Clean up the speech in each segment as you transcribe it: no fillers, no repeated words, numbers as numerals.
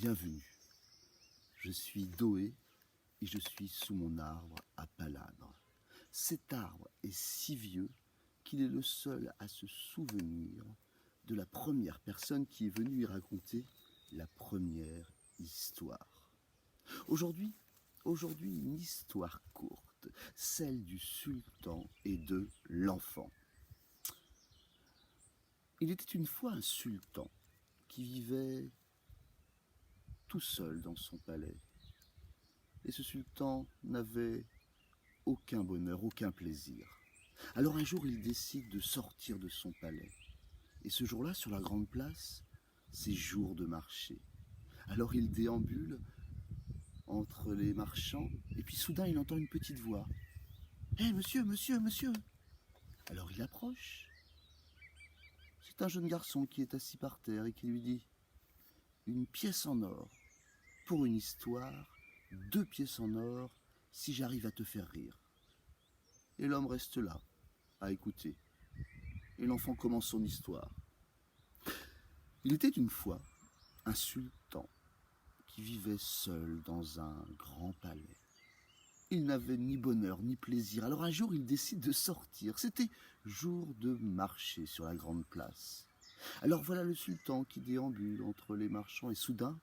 Bienvenue, je suis Doé et je suis sous mon arbre à palabres. Cet arbre est si vieux qu'il est le seul à se souvenir de la première personne qui est venue y raconter la première histoire. Aujourd'hui, une histoire courte, celle du sultan et de l'enfant. Il était une fois un sultan qui vivait tout seul dans son palais. Et ce sultan n'avait aucun bonheur, aucun plaisir. Alors un jour, il décide de sortir de son palais. Et ce jour-là, sur la grande place, c'est jour de marché. Alors il déambule entre les marchands, et puis soudain, il entend une petite voix. « Hé, monsieur, monsieur, monsieur !» Alors il approche. C'est un jeune garçon qui est assis par terre et qui lui dit « Une pièce en or pour une histoire, 2 pièces en or si j'arrive à te faire rire. » Et l'homme reste là, à écouter. Et l'enfant commence son histoire. Il était une fois un sultan qui vivait seul dans un grand palais. Il n'avait ni bonheur ni plaisir. Alors un jour, il décide de sortir. C'était jour de marché sur la grande place. Alors voilà le sultan qui déambule entre les marchands et soudain,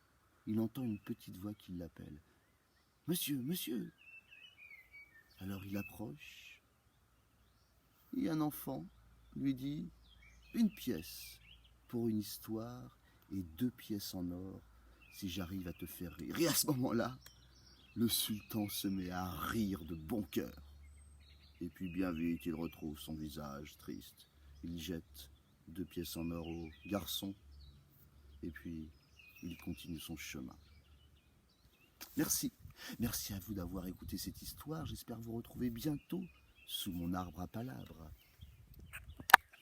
il entend une petite voix qui l'appelle. « Monsieur, monsieur !» Alors il approche et un enfant lui dit « Une pièce pour une histoire et 2 pièces en or si j'arrive à te faire rire. » Et à ce moment-là, le sultan se met à rire de bon cœur. Et puis bien vite, il retrouve son visage triste. Il jette 2 pièces en or au garçon et puis il continue son chemin. Merci. Merci à vous d'avoir écouté cette histoire. J'espère vous retrouver bientôt sous mon arbre à palabres.